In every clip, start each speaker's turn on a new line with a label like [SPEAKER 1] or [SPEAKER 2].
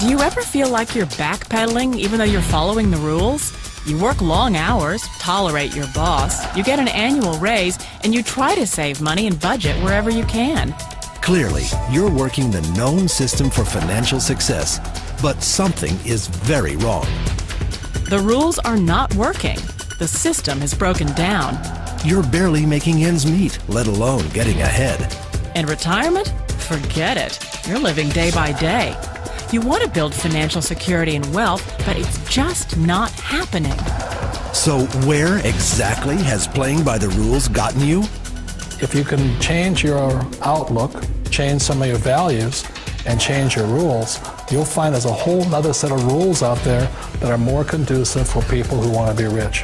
[SPEAKER 1] Do you ever feel like you're backpedaling even though you're following the rules? You work long hours, tolerate your boss, you get an annual raise, and you try to save money and budget wherever you can.
[SPEAKER 2] Clearly, you're working the known system for financial success, but something is very wrong.
[SPEAKER 1] The rules are not working. The system is broken down.
[SPEAKER 2] You're barely making ends meet, let alone getting ahead.
[SPEAKER 1] And retirement? Forget it. You're living day by day. You want to build financial security and wealth, but it's just not happening.
[SPEAKER 2] So where exactly has playing by the rules gotten you?
[SPEAKER 3] If you can change your outlook, change some of your values, and change your rules, you'll find there's a whole other set of rules out there that are more conducive for people who want to be rich.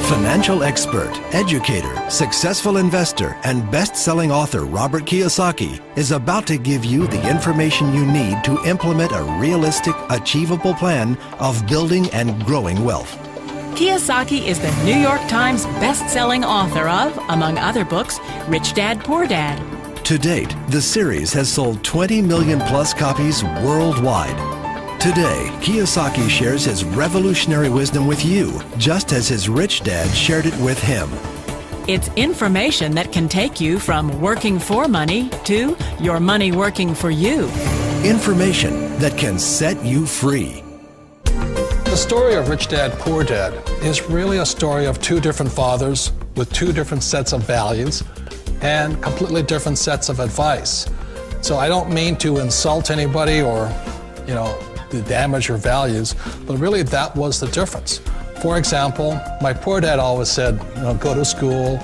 [SPEAKER 2] Financial expert, educator, successful investor, and best-selling author Робърт Кийосаки is about to give you the information you need to implement a realistic, achievable plan of building and growing wealth.
[SPEAKER 1] Kiyosaki is the New York Times best-selling author of, among other books, Rich Dad, Poor Dad.
[SPEAKER 2] To date, the series has sold 20 million plus copies worldwide. Today, Kiyosaki shares his revolutionary wisdom with you, just as his rich dad shared it with him.
[SPEAKER 1] It's information that can take you from working for money to your money working for you.
[SPEAKER 2] Information that can set you free.
[SPEAKER 3] The story of Rich Dad, Poor Dad is really a story of two different fathers with two different sets of values and completely different sets of advice. So I don't mean to insult anybody or, to damage your values, but really that was the difference. For example, my poor dad always said, go to school,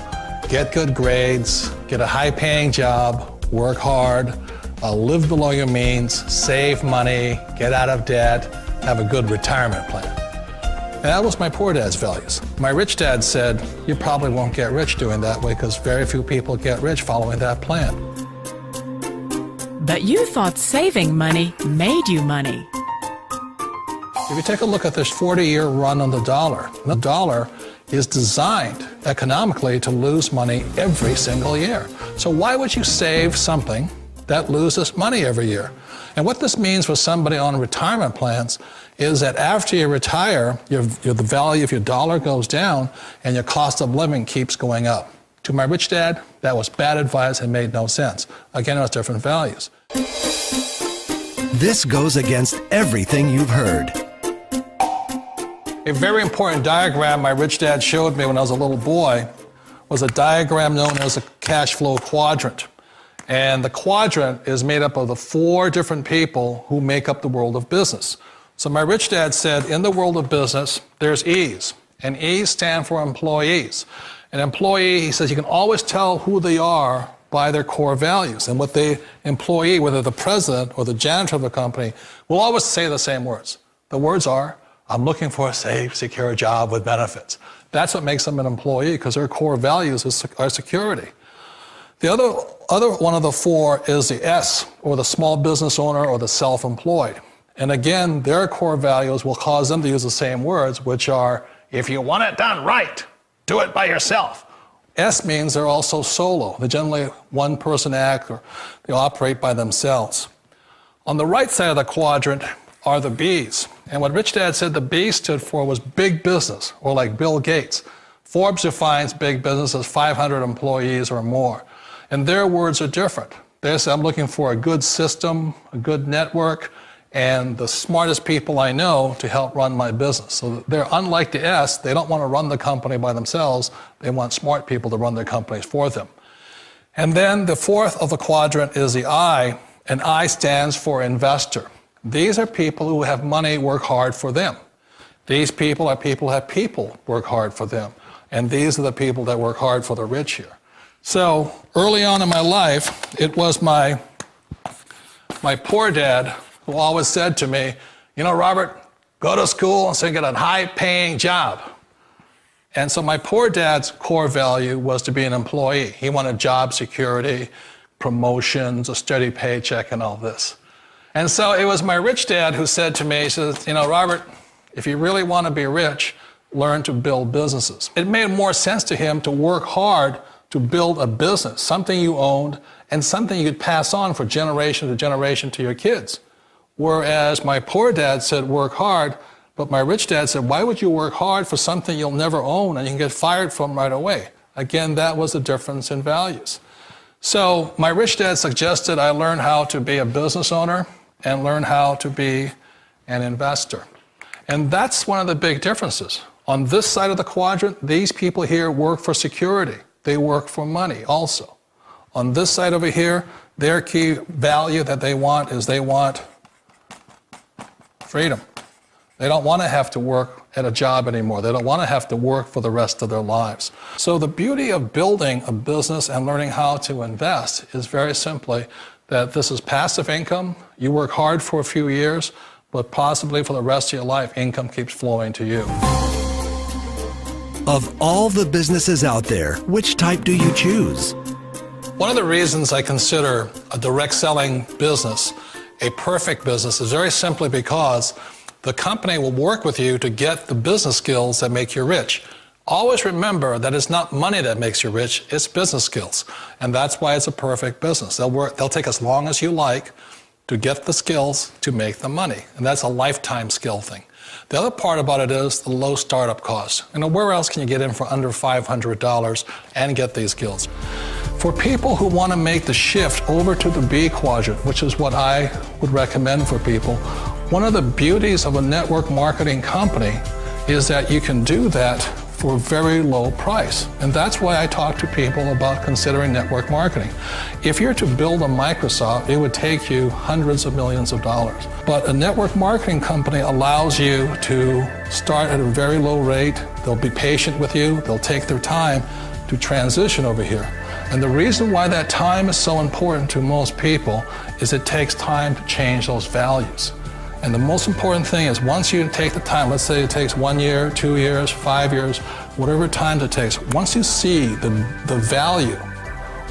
[SPEAKER 3] get good grades, get a high-paying job, work hard, live below your means, save money, get out of debt, have a good retirement plan. And that was my poor dad's values. My rich dad said, you probably won't get rich doing that way because very few people get rich following that plan.
[SPEAKER 1] But you thought saving money made you money.
[SPEAKER 3] If you take a look at this 40-year run on the dollar is designed economically to lose money every single year. So why would you save something that loses money every year? And what this means for somebody on retirement plans is that after you retire, the value of your dollar goes down and your cost of living keeps going up. To my rich dad, that was bad advice and made no sense. Again, it was different values.
[SPEAKER 2] This goes against everything you've heard.
[SPEAKER 3] A very important diagram my rich dad showed me when I was a little boy was a diagram known as a cash flow quadrant. And the quadrant is made up of the four different people who make up the world of business. So my rich dad said, in the world of business, there's E's, and E's stand for employees. An employee, he says, you can always tell who they are by their core values. And what the employee, whether the president or the janitor of the company, will always say the same words. The words are, I'm looking for a safe, secure job with benefits. That's what makes them an employee, because their core values are security. The other one of the four is the S, or the small business owner or the self-employed. And again, their core values will cause them to use the same words, which are, if you want it done right, do it by yourself. S means they're also solo. They're generally one-person act, or they operate by themselves. On the right side of the quadrant are the B's. And what Rich Dad said the B stood for was big business, or like Bill Gates. Forbes defines big business as 500 employees or more. And their words are different. They say, I'm looking for a good system, a good network, and the smartest people I know to help run my business. So they're unlike the S. They don't want to run the company by themselves. They want smart people to run their companies for them. And then the fourth of the quadrant is the I, and I stands for investor. These are people who have money work hard for them. These people are people who have people work hard for them. And these are the people that work hard for the rich here. So early on in my life, it was my poor dad who always said to me, Robert, go to school and so get a high-paying job. And so my poor dad's core value was to be an employee. He wanted job security, promotions, a steady paycheck, and all this. And so it was my rich dad who said to me, he says, Robert, if you really want to be rich, learn to build businesses. It made more sense to him to work hard to build a business, something you owned, and something you could pass on for generation to generation to your kids. Whereas my poor dad said, work hard, but my rich dad said, why would you work hard for something you'll never own and you can get fired from right away? Again, that was the difference in values. So my rich dad suggested I learn how to be a business owner and learn how to be an investor. And that's one of the big differences. On this side of the quadrant, these people here work for security. They work for money also. On this side over here, their key value that they want is they want freedom. They don't want to have to work at a job anymore. They don't want to have to work for the rest of their lives. So the beauty of building a business and learning how to invest is very simply that this is passive income. You work hard for a few years, but possibly for the rest of your life, income keeps flowing to you.
[SPEAKER 2] Of all the businesses out there, which type do you choose?
[SPEAKER 3] One of the reasons I consider a direct selling business a perfect business is very simply because the company will work with you to get the business skills that make you rich. Always remember that it's not money that makes you rich, it's business skills. And that's why it's a perfect business. They'll take as long as you like to get the skills to make the money. And that's a lifetime skill thing. The other part about it is the low startup cost. You know, where else can you get in for under $500 and get these skills? For people who want to make the shift over to the B quadrant, which is what I would recommend for people, one of the beauties of a network marketing company is that you can do that for a very low price. And that's why I talk to people about considering network marketing. If you're to build a Microsoft, it would take you hundreds of millions of dollars. But a network marketing company allows you to start at a very low rate. They'll be patient with you. They'll take their time to transition over here. And the reason why that time is so important to most people is it takes time to change those values. And the most important thing is once you take the time, let's say it takes 1 year, 2 years, 5 years, whatever time it takes, once you see the value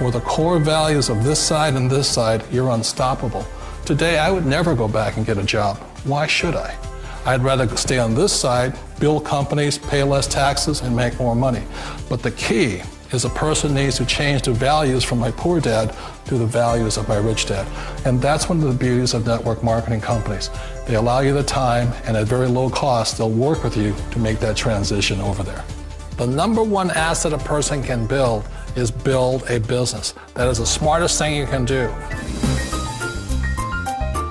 [SPEAKER 3] or the core values of this side and this side, you're unstoppable. Today, I would never go back and get a job. Why should I? I'd rather stay on this side, build companies, pay less taxes, and make more money. But the key is a person needs to change the values from my poor dad to the values of my rich dad. And that's one of the beauties of network marketing companies. They allow you the time, and at very low cost, they'll work with you to make that transition over there. The number one asset a person can build is build a business. That is the smartest thing you can do.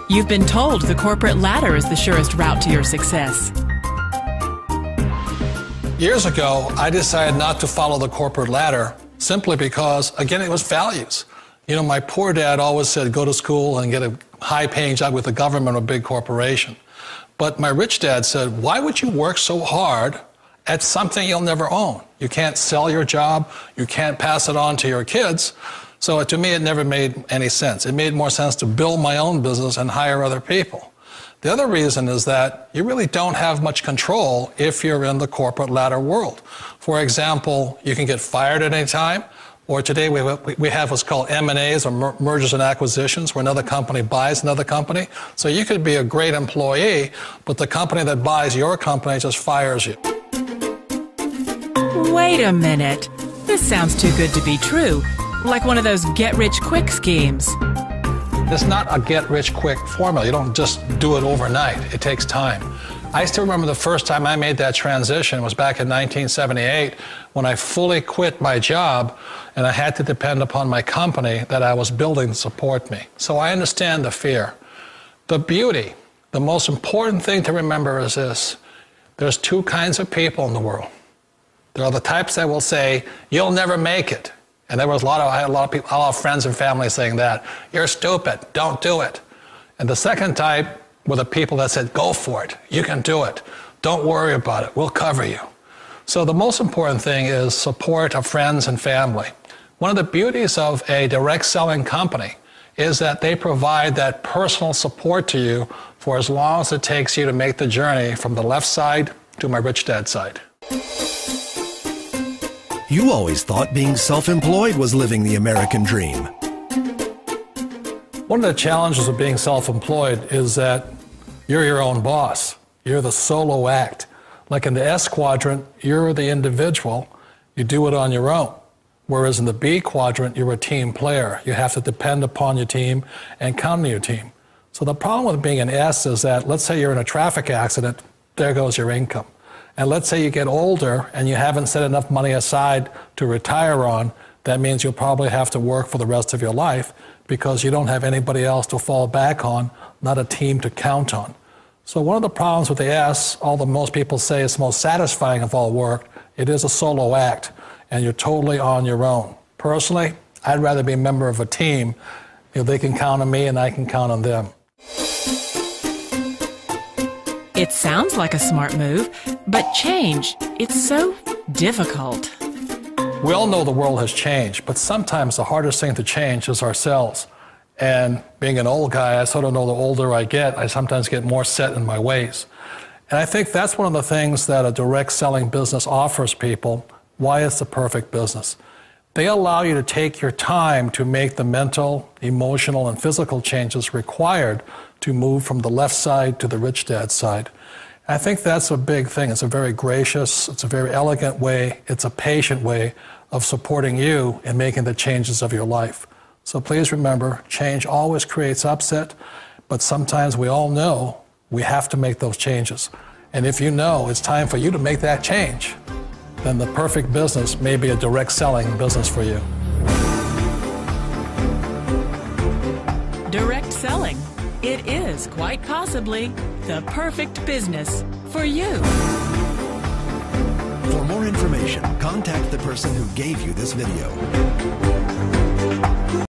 [SPEAKER 1] You've been told the corporate ladder is the surest route to your success.
[SPEAKER 3] Years ago, I decided not to follow the corporate ladder simply because, again, it was values. You know, my poor dad always said, go to school and get a high-paying job with the government or a big corporation. But my rich dad said, why would you work so hard at something you'll never own? You can't sell your job. You can't pass it on to your kids. So to me, it never made any sense. It made more sense to build my own business and hire other people. The other reason is that you really don't have much control if you're in the corporate ladder world. For example, you can get fired at any time, or today we have what's called M&As, or mergers and acquisitions, where another company buys another company. So you could be a great employee, but the company that buys your company just fires you.
[SPEAKER 1] Wait a minute. This sounds too good to be true. Like one of those get-rich-quick schemes.
[SPEAKER 3] It's not a get-rich-quick formula. You don't just do it overnight. It takes time. I still remember the first time I made that transition was back in 1978 when I fully quit my job and I had to depend upon my company that I was building to support me. So I understand the fear. The beauty, the most important thing to remember is this. There's two kinds of people in the world. There are the types that will say, you'll never make it. And I had a lot of people, a lot of friends and family saying that. You're stupid, don't do it. And the second type were the people that said, go for it, you can do it. Don't worry about it, we'll cover you. So the most important thing is support of friends and family. One of the beauties of a direct selling company is that they provide that personal support to you for as long as it takes you to make the journey from the left side to my rich dad side.
[SPEAKER 2] You always thought being self-employed was living the American dream.
[SPEAKER 3] One of the challenges of being self-employed is that you're your own boss. You're the solo act. Like in the S quadrant, you're the individual. You do it on your own. Whereas in the B quadrant, you're a team player. You have to depend upon your team and count on your team. So the problem with being an S is that, let's say you're in a traffic accident, there goes your income. And let's say you get older and you haven't set enough money aside to retire on, that means you'll probably have to work for the rest of your life because you don't have anybody else to fall back on, not a team to count on. So one of the problems with the S, although most people say it's the most satisfying of all work, it is a solo act, and you're totally on your own. Personally, I'd rather be a member of a team. If they can count on me and I can count on them.
[SPEAKER 1] It sounds like a smart move, but change, it's so difficult.
[SPEAKER 3] We all know the world has changed, but sometimes the hardest thing to change is ourselves. And being an old guy, I sort of know the older I get, I sometimes get more set in my ways. And I think that's one of the things that a direct selling business offers people, why it's the perfect business. They allow you to take your time to make the mental, emotional, and physical changes required to move from the left side to the rich dad side. I think that's a big thing. It's a very gracious, it's a very elegant way, it's a patient way of supporting you in making the changes of your life. So please remember, change always creates upset, but sometimes we all know we have to make those changes. And if you know it's time for you to make that change, then the perfect business may be a direct selling business for you.
[SPEAKER 1] Direct selling. It is quite possibly the perfect business for you.
[SPEAKER 2] For more information, contact the person who gave you this video.